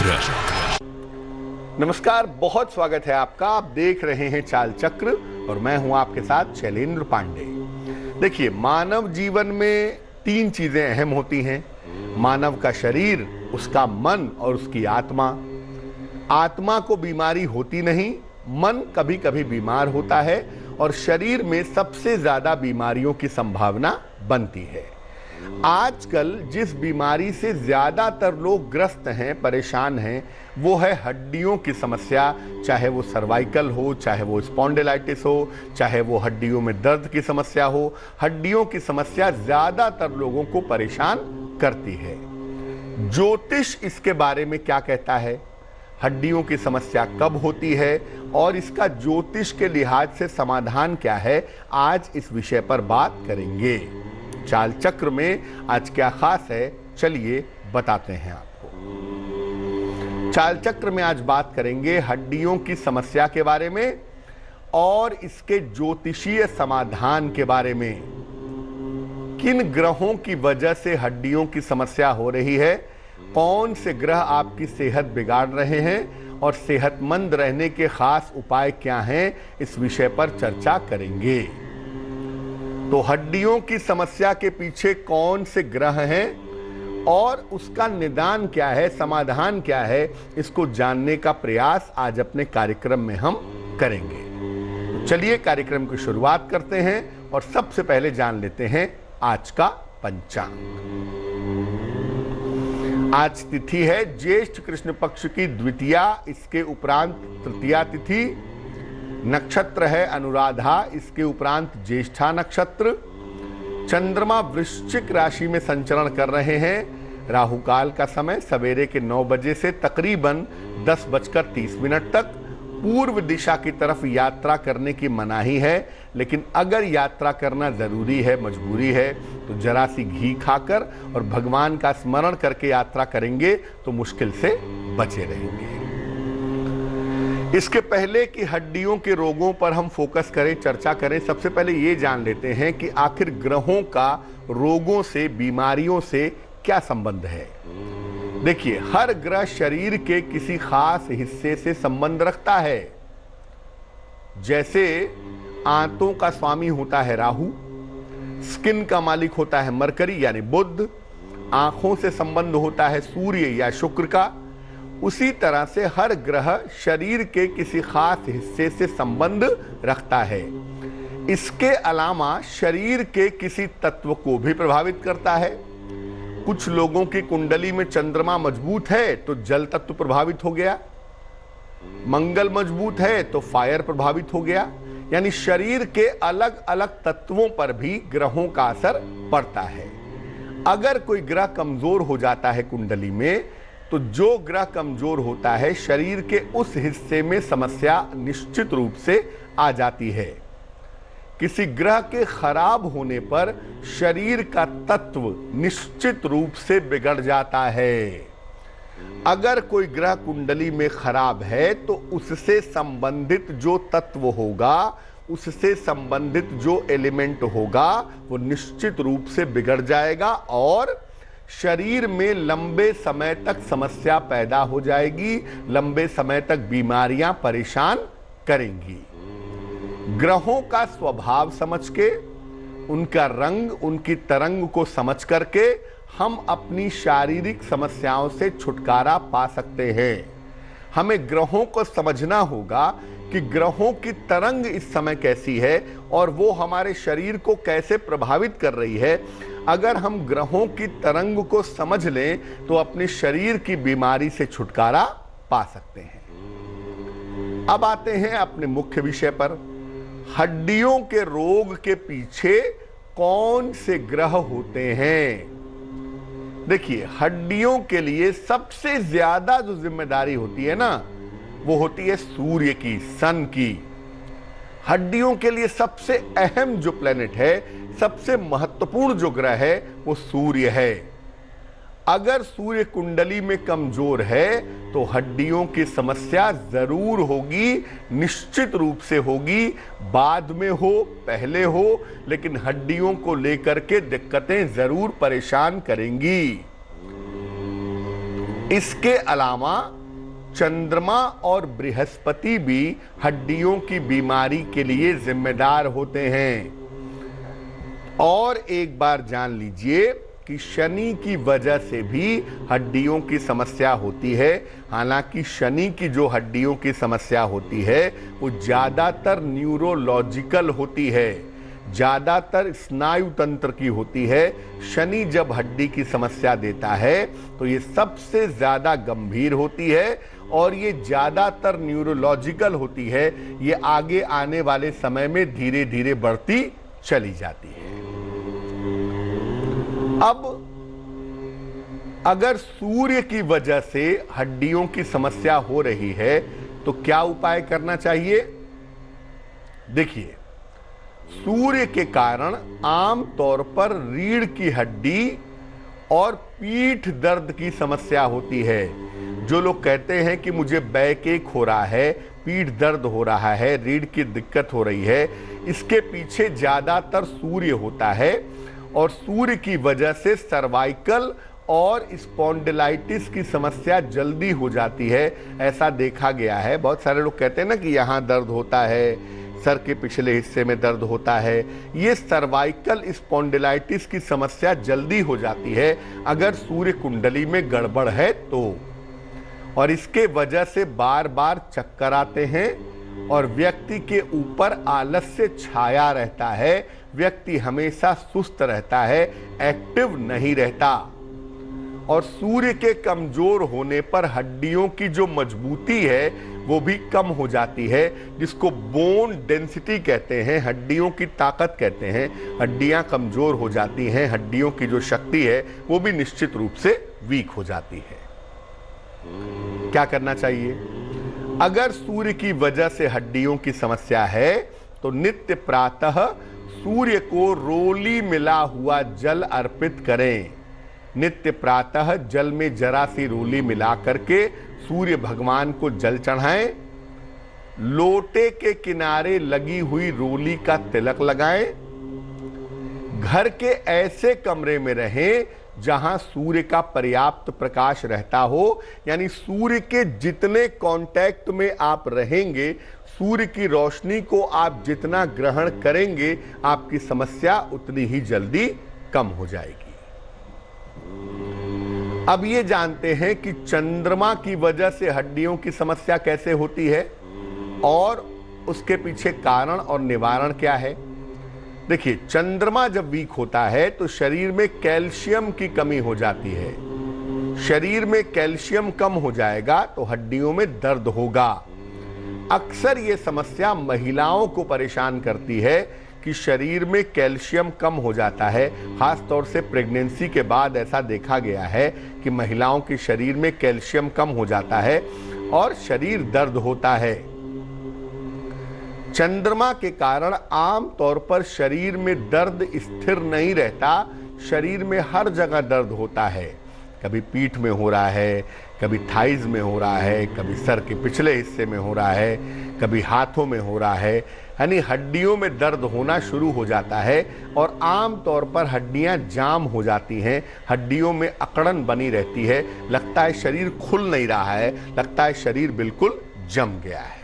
चक्र। नमस्कार, बहुत स्वागत है आपका। आप देख रहे हैं चाल चक्र और मैं हूं आपके साथ शैलेंद्र पांडे। देखिए, मानव जीवन में तीन चीजें अहम होती हैं। मानव का शरीर, उसका मन और उसकी आत्मा। आत्मा को बीमारी होती नहीं, मन कभी कभी बीमार होता है और शरीर में सबसे ज्यादा बीमारियों की संभावना बनती है। आजकल जिस बीमारी से ज्यादातर लोग ग्रस्त हैं, परेशान हैं, वो है हड्डियों की समस्या। चाहे वो सर्वाइकल हो, चाहे वो स्पॉन्डिलाइटिस हो, चाहे वो हड्डियों में दर्द की समस्या हो। हड्डियों की समस्या ज्यादातर लोगों को परेशान करती है। ज्योतिष इसके बारे में क्या कहता है, हड्डियों की समस्या कब होती है और इसका ज्योतिष के लिहाज से समाधान क्या है, आज इस विषय पर बात करेंगे। चाल चक्र में आज क्या खास है, चलिए बताते हैं आपको। चाल चक्र में आज बात करेंगे हड्डियों की समस्या के बारे में और इसके ज्योतिषीय समाधान के बारे में। किन ग्रहों की वजह से हड्डियों की समस्या हो रही है, कौन से ग्रह आपकी सेहत बिगाड़ रहे हैं और सेहतमंद रहने के खास उपाय क्या हैं, इस विषय पर चर्चा करेंगे। तो हड्डियों की समस्या के पीछे कौन से ग्रह हैं और उसका निदान क्या है, समाधान क्या है, इसको जानने का प्रयास आज अपने कार्यक्रम में हम करेंगे। तो चलिए कार्यक्रम की शुरुआत करते हैं और सबसे पहले जान लेते हैं आज का पंचांग। आज तिथि है ज्येष्ठ कृष्ण पक्ष की द्वितीया, इसके उपरांत तृतीया तिथि। नक्षत्र है अनुराधा, इसके उपरांत ज्येष्ठा नक्षत्र। चंद्रमा वृश्चिक राशि में संचरण कर रहे हैं। राहु काल का समय सवेरे के 9 बजे से तकरीबन 10:30 तक। पूर्व दिशा की तरफ यात्रा करने की मनाही है, लेकिन अगर यात्रा करना जरूरी है, मजबूरी है, तो जरा सी घी खाकर और भगवान का स्मरण करके यात्रा करेंगे तो मुश्किल से बचे रहेंगे। इसके पहले कि हड्डियों के रोगों पर हम फोकस करें, चर्चा करें, सबसे पहले ये जान लेते हैं कि आखिर ग्रहों का रोगों से, बीमारियों से क्या संबंध है। देखिए, हर ग्रह शरीर के किसी खास हिस्से से संबंध रखता है। जैसे आंतों का स्वामी होता है राहु, स्किन का मालिक होता है मरकरी यानी बुध, आंखों से संबंध होता है सूर्य या शुक्र का। उसी तरह से हर ग्रह शरीर के किसी खास हिस्से से संबंध रखता है। इसके अलावा शरीर के किसी तत्व को भी प्रभावित करता है। कुछ लोगों की कुंडली में चंद्रमा मजबूत है तो जल तत्व प्रभावित हो गया, मंगल मजबूत है तो फायर प्रभावित हो गया। यानी शरीर के अलग अलग तत्वों पर भी ग्रहों का असर पड़ता है। अगर कोई ग्रह कमजोर हो जाता है कुंडली में, तो जो ग्रह कमजोर होता है शरीर के उस हिस्से में समस्या निश्चित रूप से आ जाती है। किसी ग्रह के खराब होने पर शरीर का तत्व निश्चित रूप से बिगड़ जाता है। अगर कोई ग्रह कुंडली में खराब है तो उससे संबंधित जो तत्व होगा, उससे संबंधित जो एलिमेंट होगा, वो निश्चित रूप से बिगड़ जाएगा और शरीर में लंबे समय तक समस्या पैदा हो जाएगी, लंबे समय तक बीमारियां परेशान करेंगी। ग्रहों का स्वभाव समझ के, उनका रंग, उनकी तरंग को समझ करके हम अपनी शारीरिक समस्याओं से छुटकारा पा सकते हैं। हमें ग्रहों को समझना होगा कि ग्रहों की तरंग इस समय कैसी है और वो हमारे शरीर को कैसे प्रभावित कर रही है। अगर हम ग्रहों की तरंग को समझ लें तो अपने शरीर की बीमारी से छुटकारा पा सकते हैं। अब आते हैं अपने मुख्य विषय पर। हड्डियों के रोग के पीछे कौन से ग्रह होते हैं। देखिए, हड्डियों के लिए सबसे ज्यादा जो जिम्मेदारी होती है ना, वो होती है सूर्य की, सन की। हड्डियों के लिए सबसे अहम जो प्लेनेट है, सबसे महत्वपूर्ण जो ग्रह है, वो सूर्य है। अगर सूर्य कुंडली में कमजोर है तो हड्डियों की समस्या जरूर होगी, निश्चित रूप से होगी। बाद में हो, पहले हो, लेकिन हड्डियों को लेकर के दिक्कतें जरूर परेशान करेंगी। इसके अलावा चंद्रमा और बृहस्पति भी हड्डियों की बीमारी के लिए जिम्मेदार होते हैं। और एक बार जान लीजिए कि शनि की वजह से भी हड्डियों की समस्या होती है। हालांकि शनि की जो हड्डियों की समस्या होती है वो ज्यादातर न्यूरोलॉजिकल होती है, ज्यादातर स्नायु तंत्र की होती है। शनि जब हड्डी की समस्या देता है तो ये सबसे ज्यादा गंभीर होती है और ये ज्यादातर न्यूरोलॉजिकल होती है। ये आगे आने वाले समय में धीरे धीरे बढ़ती चली जाती है। अब अगर सूर्य की वजह से हड्डियों की समस्या हो रही है तो क्या उपाय करना चाहिए? देखिए, सूर्य के कारण आमतौर पर रीढ़ की हड्डी और पीठ दर्द की समस्या होती है। जो लोग कहते हैं कि मुझे बैक एक हो रहा है, पीठ दर्द हो रहा है, रीढ़ की दिक्कत हो रही है, इसके पीछे ज्यादातर सूर्य होता है और सूर्य की वजह से सर्वाइकल और स्पॉन्डिलाइटिस की समस्या जल्दी हो जाती है। ऐसा देखा गया है। बहुत सारे लोग कहते हैं ना कि यहाँ दर्द होता है, सर के पिछले हिस्से में दर्द होता है। ये सर्वाइकल स्पॉन्डिलाइटिस की समस्या जल्दी हो जाती है अगर सूर्य कुंडली में गड़बड़ है तो। और इसके वजह से बार बार चक्कर आते हैं और व्यक्ति के ऊपर आलस्य छाया रहता है। व्यक्ति हमेशा सुस्त रहता है, एक्टिव नहीं रहता। और सूर्य के कमजोर होने पर हड्डियों की जो मजबूती है वो भी कम हो जाती है, जिसको बोन डेंसिटी कहते हैं, हड्डियों की ताकत कहते हैं। हड्डियां कमजोर हो जाती हैं, हड्डियों की जो शक्ति है वो भी निश्चित रूप से वीक हो जाती है। क्या करना चाहिए? अगर सूर्य की वजह से हड्डियों की समस्या है तो नित्य प्रातः सूर्य को रोली मिला हुआ जल अर्पित करें। नित्य प्रातः जल में जरा सी रोली मिला करके सूर्य भगवान को जल चढ़ाएं। लोटे के किनारे लगी हुई रोली का तिलक लगाएं। घर के ऐसे कमरे में रहें जहां सूर्य का पर्याप्त प्रकाश रहता हो, यानी सूर्य के जितने कांटेक्ट में आप रहेंगे, सूर्य की रोशनी को आप जितना ग्रहण करेंगे, आपकी समस्या उतनी ही जल्दी कम हो जाएगी। अब ये जानते हैं कि चंद्रमा की वजह से हड्डियों की समस्या कैसे होती है और उसके पीछे कारण और निवारण क्या है। देखिए, चंद्रमा जब वीक होता है तो शरीर में कैल्शियम की कमी हो जाती है। शरीर में कैल्शियम कम हो जाएगा तो हड्डियों में दर्द होगा। अक्सर ये समस्या महिलाओं को परेशान करती है कि शरीर में कैल्शियम कम हो जाता है। खास तौर से प्रेगनेंसी के बाद ऐसा देखा गया है कि महिलाओं के शरीर में कैल्शियम कम हो जाता है और शरीर दर्द होता है। चंद्रमा के कारण आम तौर पर शरीर में दर्द स्थिर नहीं रहता। शरीर में हर जगह दर्द होता है। कभी पीठ में हो रहा है, कभी थाइज में हो रहा है, कभी सर के पिछले हिस्से में हो रहा है, कभी हाथों में हो रहा है। यानी हड्डियों में दर्द होना शुरू हो जाता है और आम तौर पर हड्डियां जाम हो जाती हैं। हड्डियों में अकड़न बनी रहती है। लगता है शरीर खुल नहीं रहा है, लगता है शरीर बिल्कुल जम गया है।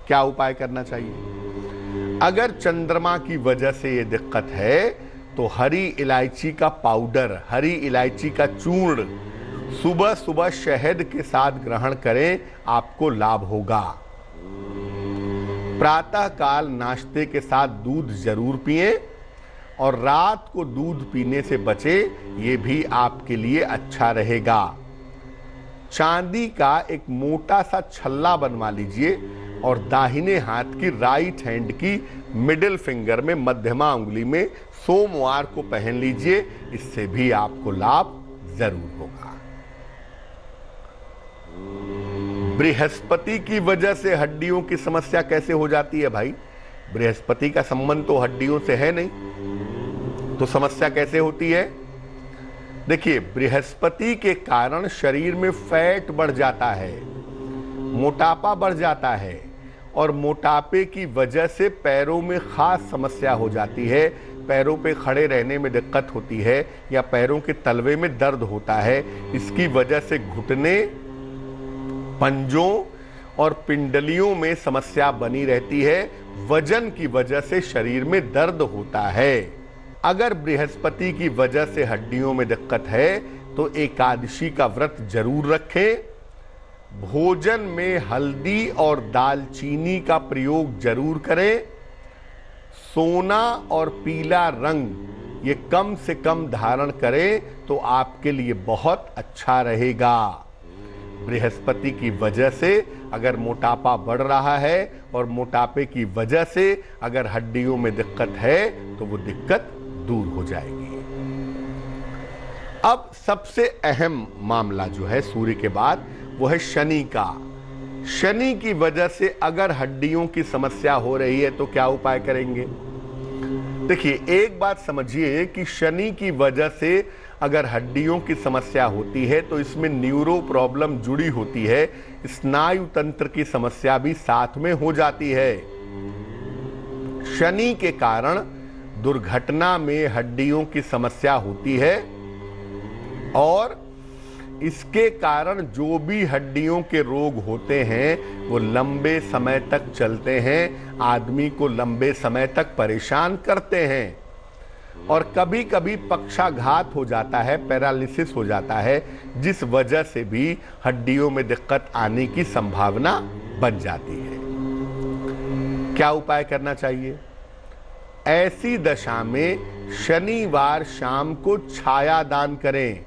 क्या उपाय करना चाहिए? अगर चंद्रमा की वजह से ये दिक्कत है तो हरी इलायची का पाउडर, हरी इलायची का चूर्ण सुबह सुबह शहद के साथ ग्रहण करें, आपको लाभ होगा। प्रातः काल नाश्ते के साथ दूध जरूर पिएं और रात को दूध पीने से बचें, ये भी आपके लिए अच्छा रहेगा। चांदी का एक मोटा सा छल्ला बनवा लीजिए और दाहिने हाथ की राइट हैंड की मिडिल फिंगर में, मध्यमा उंगली में सोमवार को पहन लीजिए। इससे भी आपको लाभ जरूर होगा। बृहस्पति की वजह से हड्डियों की समस्या कैसे हो जाती है भाई? बृहस्पति का संबंध तो हड्डियों से है नहीं, तो समस्या कैसे होती है? देखिए, बृहस्पति के कारण शरीर में फैट बढ़ जाता है, मोटापा बढ़ जाता है और मोटापे की वजह से पैरों में खास समस्या हो जाती है। पैरों पे खड़े रहने में दिक्कत होती है या पैरों के तलवे में दर्द होता है, इसकी वजह से घुटने, पंजों और पिंडलियों में समस्या बनी रहती है। वजन की वजह से शरीर में दर्द होता है। अगर बृहस्पति की वजह से हड्डियों में दिक्कत है तो एकादशी का व्रत जरूर रखें। भोजन में हल्दी और दालचीनी का प्रयोग जरूर करें। सोना और पीला रंग ये कम से कम धारण करें तो आपके लिए बहुत अच्छा रहेगा। बृहस्पति की वजह से अगर मोटापा बढ़ रहा है और मोटापे की वजह से अगर हड्डियों में दिक्कत है तो वो दिक्कत दूर हो जाएगी। अब सबसे अहम मामला जो है सूर्य के बाद वो है शनि का। शनि की वजह से अगर हड्डियों की समस्या हो रही है तो क्या उपाय करेंगे? देखिए, एक बात समझिए कि शनि की वजह से अगर हड्डियों की समस्या होती है तो इसमें न्यूरो प्रॉब्लम जुड़ी होती है, स्नायु तंत्र की समस्या भी साथ में हो जाती है। शनि के कारण दुर्घटना में हड्डियों की समस्या होती है और इसके कारण जो भी हड्डियों के रोग होते हैं वो लंबे समय तक चलते हैं, आदमी को लंबे समय तक परेशान करते हैं और कभी कभी पक्षाघात हो जाता है, पैरालिसिस हो जाता है, जिस वजह से भी हड्डियों में दिक्कत आने की संभावना बन जाती है। क्या उपाय करना चाहिए? ऐसी दशा में शनिवार शाम को छाया दान करें।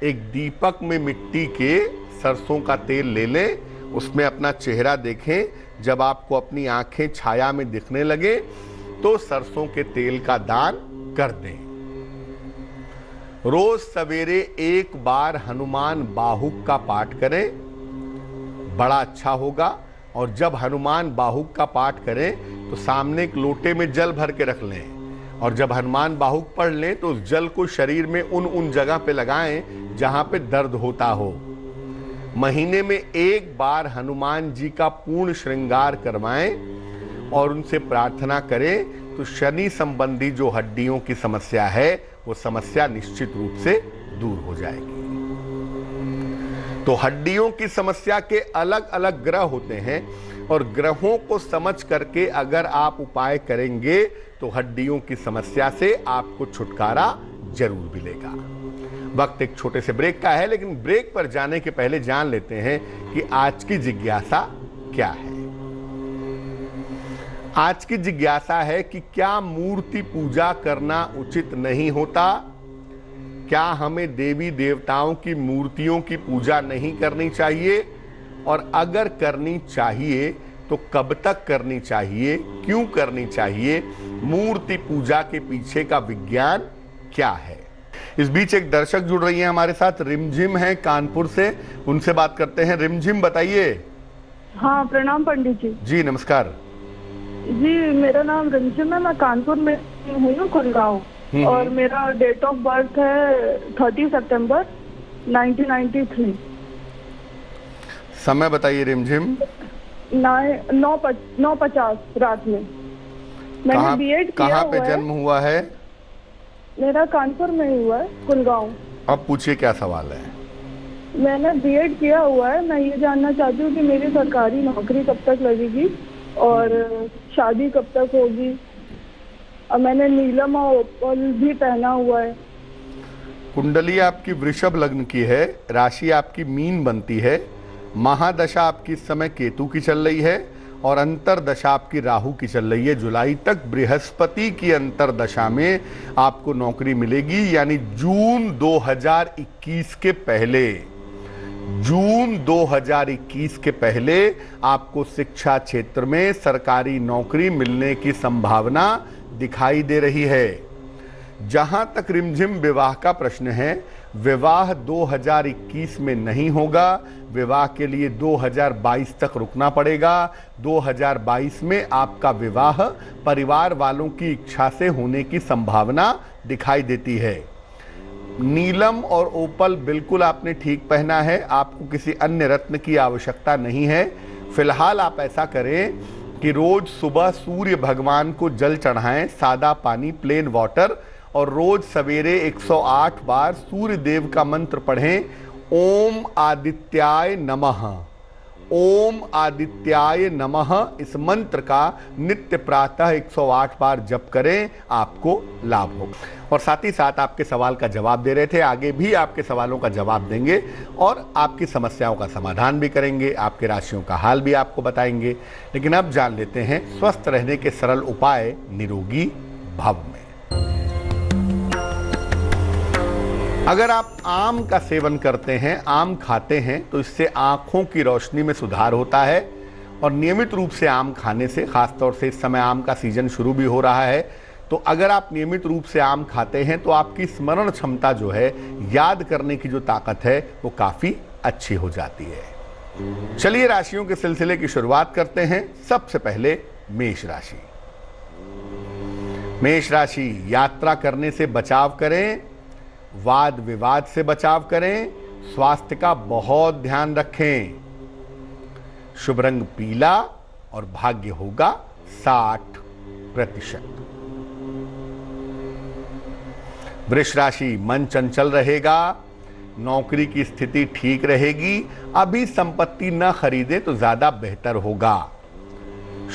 एक दीपक में मिट्टी के सरसों का तेल ले लें, उसमें अपना चेहरा देखें। जब आपको अपनी आंखें छाया में दिखने लगे तो सरसों के तेल का दान कर दें। रोज सवेरे एक बार हनुमान बाहुक का पाठ करें, बड़ा अच्छा होगा। और जब हनुमान बाहुक का पाठ करें तो सामने एक लोटे में जल भर के रख लें और जब हनुमान बाहुक पढ़ लें तो उस जल को शरीर में उन जगह पे लगाएं जहां पे दर्द होता हो। महीने में एक बार हनुमान जी का पूर्ण श्रृंगार करवाएं और उनसे प्रार्थना करें तो शनि संबंधी जो हड्डियों की समस्या है वो समस्या निश्चित रूप से दूर हो जाएगी। तो हड्डियों की समस्या के अलग अलग ग्रह होते हैं और ग्रहों को समझ करके अगर आप उपाय करेंगे तो हड्डियों की समस्या से आपको छुटकारा जरूर मिलेगा। वक्त एक छोटे से ब्रेक का है, लेकिन ब्रेक पर जाने के पहले जान लेते हैं कि आज की जिज्ञासा क्या है। आज की जिज्ञासा है कि क्या मूर्ति पूजा करना उचित नहीं होता? क्या हमें देवी देवताओं की मूर्तियों की पूजा नहीं करनी चाहिए? और अगर करनी चाहिए तो कब तक करनी चाहिए, क्यों करनी चाहिए? मूर्ति पूजा के पीछे का विज्ञान क्या है? इस बीच एक दर्शक जुड़ रही हैं हमारे साथ, रिमझिम है कानपुर से, उनसे बात करते हैं। रिमझिम, बताइए। हाँ, प्रणाम पंडित जी। जी नमस्कार जी, मेरा नाम रिमझिम है, मैं कानपुर में हूँ ना, कुलगांव, और मेरा डेट ऑफ बर्थ है 30 सितंबर 1993। समय बताइए रिमझिम। 9:50 रात में। मैंने बीएड किया कहाँ हुआ पे है। जन्म हुआ है? मेरा कानपुर में ही हुआ है, कुलगांव। अब पूछिए क्या सवाल है। मैंने बीएड किया हुआ है। मैं ये जानना चाहती हूँ कि मेरी सरकारी नौकरी कब तक लगेगी और शादी कब तक होगी। और मैंने नीलम और ओपल भी पहना हुआ है। कुंडली आपकी वृषभ लग्न की है, राशि आपकी मीन बनती है, महादशा आपकी इस समय केतु की चल रही है और अंतरदशा आपकी राहु की चल रही है। जुलाई तक बृहस्पति की अंतरदशा में आपको नौकरी मिलेगी, यानी जून 2021 के पहले, जून 2021 के पहले आपको शिक्षा क्षेत्र में सरकारी नौकरी मिलने की संभावना दिखाई दे रही है। जहां तक रिमझिम विवाह का प्रश्न है, विवाह 2021 में नहीं होगा, विवाह के लिए 2022 तक रुकना पड़ेगा। 2022 में आपका विवाह परिवार वालों की इच्छा से होने की संभावना दिखाई देती है। नीलम और ओपल बिल्कुल आपने ठीक पहना है, आपको किसी अन्य रत्न की आवश्यकता नहीं है। फिलहाल आप ऐसा करें, कि रोज सुबह सूर्य भगवान को जल चढ़ाएं, सादा पानी, प्लेन वाटर, और रोज सवेरे 108 बार सूर्य देव का मंत्र पढ़ें, ओम आदित्याय नमः, ओम आदित्याय नमः। इस मंत्र का नित्य प्रातः 108 बार जप करें, आपको लाभ होगा। और साथ ही साथ आपके सवाल का जवाब दे रहे थे, आगे भी आपके सवालों का जवाब देंगे और आपकी समस्याओं का समाधान भी करेंगे, आपके राशियों का हाल भी आपको बताएंगे। लेकिन अब जान लेते हैं स्वस्थ रहने के सरल उपाय निरोगी भव में। अगर आप आम का सेवन करते हैं, आम खाते हैं, तो इससे आंखों की रोशनी में सुधार होता है। और नियमित रूप से आम खाने से, खासतौर से इस समय आम का सीजन शुरू भी हो रहा है, तो अगर आप नियमित रूप से आम खाते हैं तो आपकी स्मरण क्षमता जो है, याद करने की जो ताकत है, वो काफी अच्छी हो जाती है। चलिए राशियों के सिलसिले की शुरुआत करते हैं। सबसे पहले मेष राशि। मेष राशि, यात्रा करने से बचाव करें, वाद विवाद से बचाव करें, स्वास्थ्य का बहुत ध्यान रखें। शुभ रंग पीला और भाग्य होगा 60%। वृष राशि, मन चंचल रहेगा, नौकरी की स्थिति ठीक रहेगी, अभी संपत्ति न खरीदे तो ज्यादा बेहतर होगा।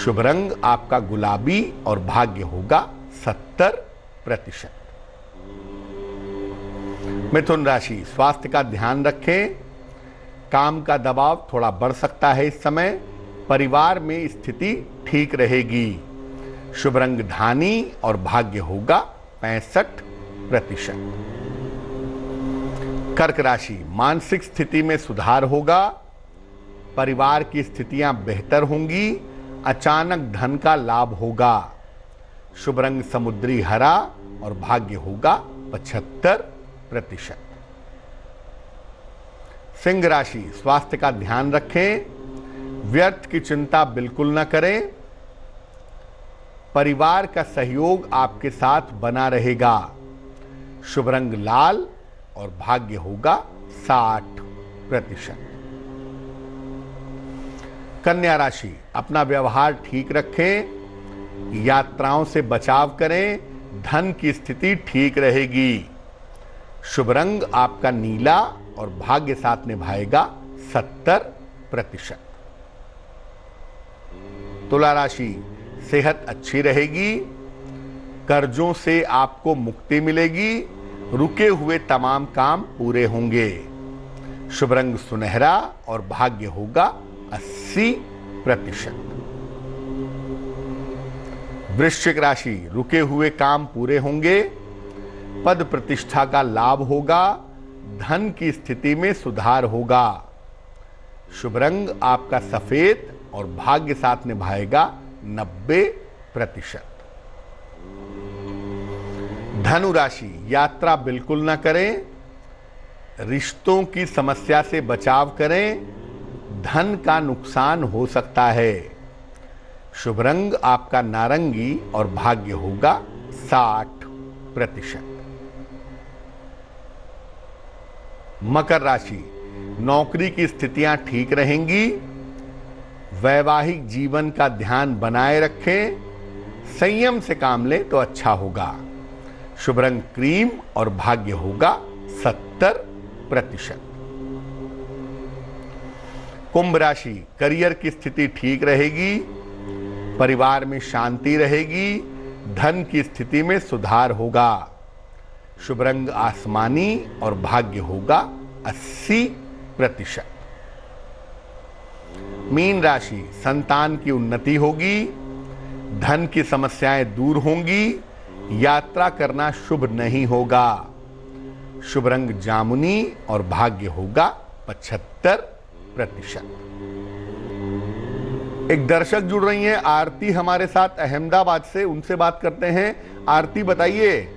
शुभ रंग आपका गुलाबी और भाग्य होगा 70%। मिथुन राशि, स्वास्थ्य का ध्यान रखें, काम का दबाव थोड़ा बढ़ सकता है इस समय, परिवार में स्थिति ठीक रहेगी। शुभ रंग धानी और भाग्य होगा 65%। कर्क राशि, मानसिक स्थिति में सुधार होगा, परिवार की स्थितियां बेहतर होंगी, अचानक धन का लाभ होगा। शुभ रंग समुद्री हरा और भाग्य होगा 75%। सिंह राशि, स्वास्थ्य का ध्यान रखें, व्यर्थ की चिंता बिल्कुल न करें, परिवार का सहयोग आपके साथ बना रहेगा। शुभ रंग लाल और भाग्य होगा 60%। कन्या राशि, अपना व्यवहार ठीक रखें, यात्राओं से बचाव करें, धन की स्थिति ठीक रहेगी। शुभ रंग आपका नीला और भाग्य साथ निभाएगा 70%। तुला राशि, सेहत अच्छी रहेगी, कर्जों से आपको मुक्ति मिलेगी, रुके हुए तमाम काम पूरे होंगे। शुभ रंग सुनहरा और भाग्य होगा 80%। वृश्चिक राशि, रुके हुए काम पूरे होंगे, पद प्रतिष्ठा का लाभ होगा, धन की स्थिति में सुधार होगा। शुभ रंग आपका सफेद और भाग्य साथ निभाएगा 90%। धनु राशि, यात्रा बिल्कुल न करें, रिश्तों की समस्या से बचाव करें, धन का नुकसान हो सकता है। शुभ रंग आपका नारंगी और भाग्य होगा 60%। मकर राशि, नौकरी की स्थितियां ठीक रहेंगी, वैवाहिक जीवन का ध्यान बनाए रखें, संयम से काम लें तो अच्छा होगा। शुभ रंग क्रीम और भाग्य होगा 70%। कुंभ राशि, करियर की स्थिति ठीक रहेगी, परिवार में शांति रहेगी, धन की स्थिति में सुधार होगा। शुभ रंग आसमानी और भाग्य होगा 80%। मीन राशि, संतान की उन्नति होगी, धन की समस्याएं दूर होंगी, यात्रा करना शुभ नहीं होगा। शुभ रंग जामुनी और भाग्य होगा 75%। एक दर्शक जुड़ रही हैं आरती हमारे साथ अहमदाबाद से, उनसे बात करते हैं। आरती बताइए।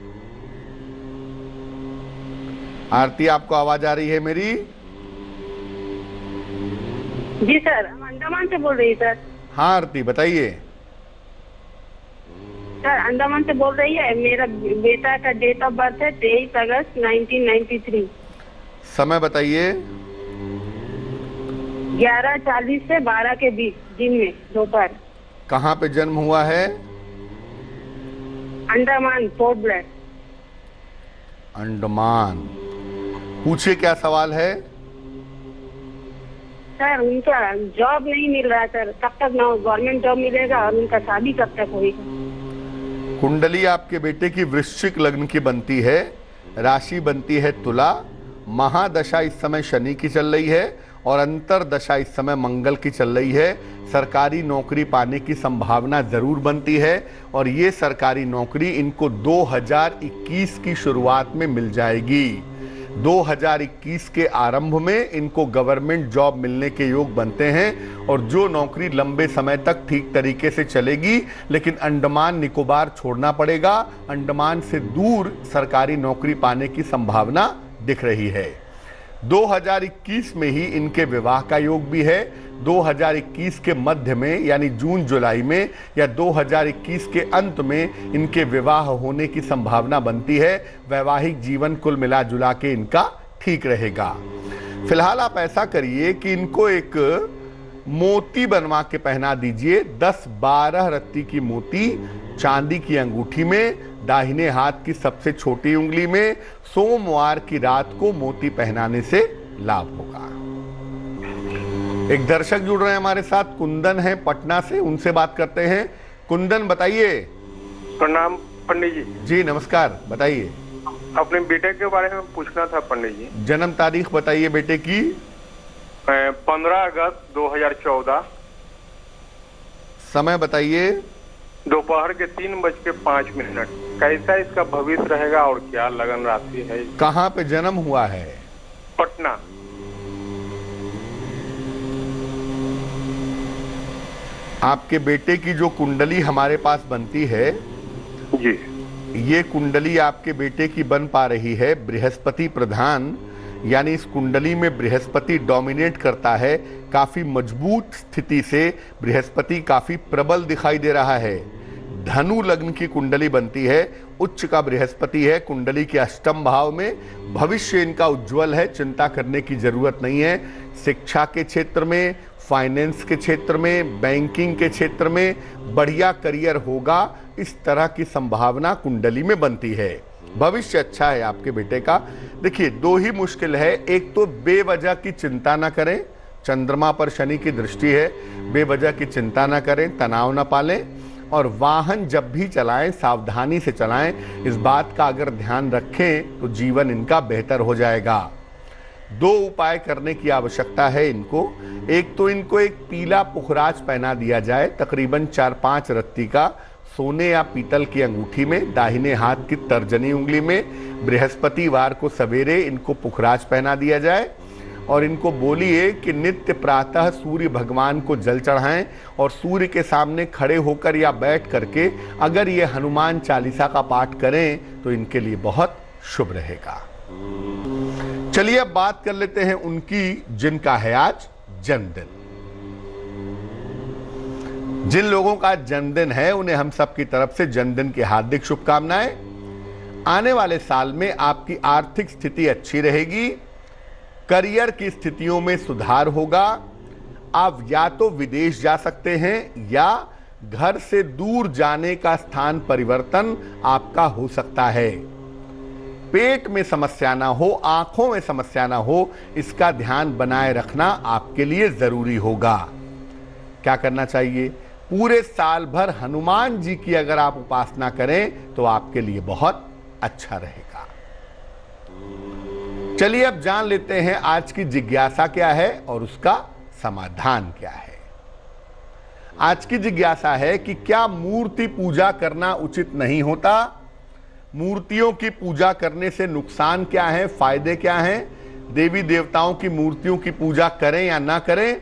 आरती, आपको आवाज आ रही है मेरी? जी सर, हम अंडमान से बोल रही सर। हाँ आरती बताइए। सर अंडमान से बोल रही है। मेरा बेटा का डेट ऑफ बर्थ है 23 अगस्त 1993। समय बताइए। 11:40 से 12 के बीच दिन में, दोपहर। कहाँ पे जन्म हुआ है? अंडमान, पोर्ट ब्लेयर। अंडमान। पूछिए क्या सवाल है? सर उनका जॉब नहीं मिल रहा सर, कब तक ना गवर्नमेंट जॉब मिलेगा और उनका शादी कब तक होगी? कुंडली आपके बेटे की वृश्चिक लग्न की बनती है, राशि बनती है तुला, महादशा इस समय शनि की चल रही है और अंतरदशा इस समय मंगल की चल रही है। सरकारी नौकरी पाने की संभावना जरूर बनती है और ये सरकारी नौकरी इनको 2021 की शुरुआत में मिल जाएगी। 2021 के आरंभ में इनको गवर्नमेंट जॉब मिलने के योग बनते हैं और जो नौकरी लंबे समय तक ठीक तरीके से चलेगी, लेकिन अंडमान निकोबार छोड़ना पड़ेगा। अंडमान से दूर सरकारी नौकरी पाने की संभावना दिख रही है। 2021 में ही इनके विवाह का योग भी है। 2021 के मध्य में यानी जून जुलाई में या 2021 के अंत में इनके विवाह होने की संभावना बनती है। वैवाहिक जीवन कुल मिला जुला के इनका ठीक रहेगा। फिलहाल आप ऐसा करिए कि इनको एक मोती बनवा के पहना दीजिए। 10-12 रत्ती की मोती चांदी की अंगूठी में, दाहिने हाथ की सबसे छोटी उंगली में, सोमवार की रात को मोती पहनाने से लाभ होगा। एक दर्शक जुड़ रहे हैं हमारे साथ, कुंदन है पटना से, उनसे बात करते हैं। कुंदन बताइए। प्रणाम पंडित जी। जी नमस्कार, बताइए। अपने बेटे के बारे में पूछना था पंडित जी। जन्म तारीख बताइए बेटे की। 15 अगस्त 2014। समय बताइए। दोपहर के 3:05। कैसा इसका भविष्य रहेगा और क्या लगन राशि है? कहाँ पे जन्म हुआ है? पटना। आपके बेटे की जो कुंडली हमारे पास बनती है जी, ये कुंडली आपके बेटे की बन पा रही है बृहस्पति प्रधान, यानी इस कुंडली में बृहस्पति डोमिनेट करता है। काफी मजबूत स्थिति से बृहस्पति काफी प्रबल दिखाई दे रहा है। धनु लग्न की कुंडली बनती है, उच्च का बृहस्पति है कुंडली के अष्टम भाव में। भविष्य इनका उज्जवल है, चिंता करने की जरूरत नहीं है। शिक्षा के क्षेत्र में, फाइनेंस के क्षेत्र में, बैंकिंग के क्षेत्र में बढ़िया करियर होगा, इस तरह की संभावना कुंडली में बनती है। भविष्य अच्छा है आपके बेटे का। देखिए, दो ही मुश्किल है। एक तो बेवजह की चिंता ना करें, चंद्रमा पर शनि की दृष्टि है, बेवजह की चिंता ना करें, तनाव ना पालें और वाहन जब भी चलाएं सावधानी से चलाएं। इस बात का अगर ध्यान रखें तो जीवन इनका बेहतर हो जाएगा। दो उपाय करने की आवश्यकता है इनको। एक तो इनको एक पीला पुखराज पहना दिया जाए, तकरीबन 4-5 रत्ती का, सोने या पीतल की अंगूठी में, दाहिने हाथ की तर्जनी उंगली में। बृहस्पतिवार को सवेरे इनको पुखराज पहना दिया जाए और इनको बोलिए कि नित्य प्रातः सूर्य भगवान को जल चढ़ाएं और सूर्य के सामने खड़े होकर या बैठ करके अगर ये हनुमान चालीसा का पाठ करें तो इनके लिए बहुत शुभ रहेगा। चलिए अब बात कर लेते हैं उनकी जिनका है आज जन्मदिन। जिन लोगों का जन्मदिन है उन्हें हम सब की तरफ से जन्मदिन की हार्दिक शुभकामनाएं। आने वाले साल में आपकी आर्थिक स्थिति अच्छी रहेगी, करियर की स्थितियों में सुधार होगा। आप या तो विदेश जा सकते हैं या घर से दूर जाने का स्थान परिवर्तन आपका हो सकता है। पेट में समस्या ना हो, आंखों में समस्या ना हो, इसका ध्यान बनाए रखना आपके लिए जरूरी होगा। क्या करना चाहिए? पूरे साल भर हनुमान जी की अगर आप उपासना करें तो आपके लिए बहुत अच्छा रहेगा। चलिए अब जान लेते हैं आज की जिज्ञासा क्या है और उसका समाधान क्या है। आज की जिज्ञासा है कि क्या मूर्ति पूजा करना उचित नहीं होता? मूर्तियों की पूजा करने से नुकसान क्या है, फायदे क्या हैं? देवी देवताओं की मूर्तियों की पूजा करें या ना करें?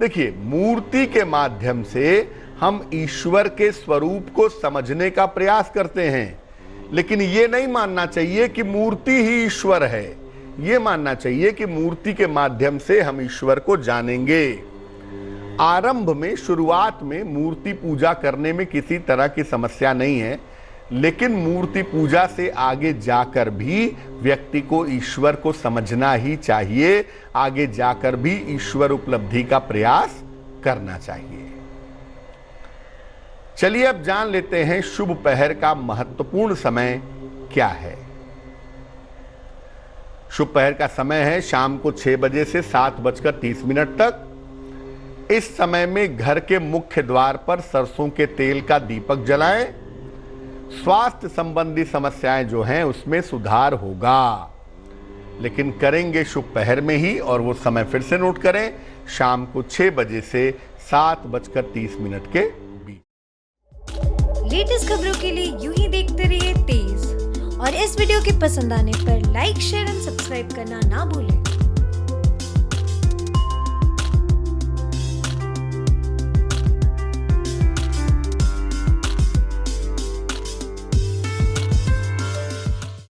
देखिए, मूर्ति के माध्यम से हम ईश्वर के स्वरूप को समझने का प्रयास करते हैं, लेकिन ये नहीं मानना चाहिए कि मूर्ति ही ईश्वर है। ये मानना चाहिए कि मूर्ति के माध्यम से हम ईश्वर को जानेंगे। आरंभ में, शुरुआत में मूर्ति पूजा करने में किसी तरह की समस्या नहीं है, लेकिन मूर्ति पूजा से आगे जाकर भी व्यक्ति को ईश्वर को समझना ही चाहिए। आगे जाकर भी ईश्वर उपलब्धि का प्रयास करना चाहिए। चलिए अब जान लेते हैं शुभ पहर का महत्वपूर्ण समय क्या है। शुभ पहर का समय है शाम को 6 बजे से 7:30 तक। इस समय में घर के मुख्य द्वार पर सरसों के तेल का दीपक जलाएं। स्वास्थ्य संबंधी समस्याएं जो हैं उसमें सुधार होगा, लेकिन करेंगे शुभ पहर में ही। और वो समय फिर से नोट करें, शाम को 6 बजे से 7:30 के बीच। लेटेस्ट खबरों के लिए यूं ही देखते रहिए तेज, और इस वीडियो के पसंद आने पर लाइक, शेयर एंड सब्सक्राइब करना ना भूलें।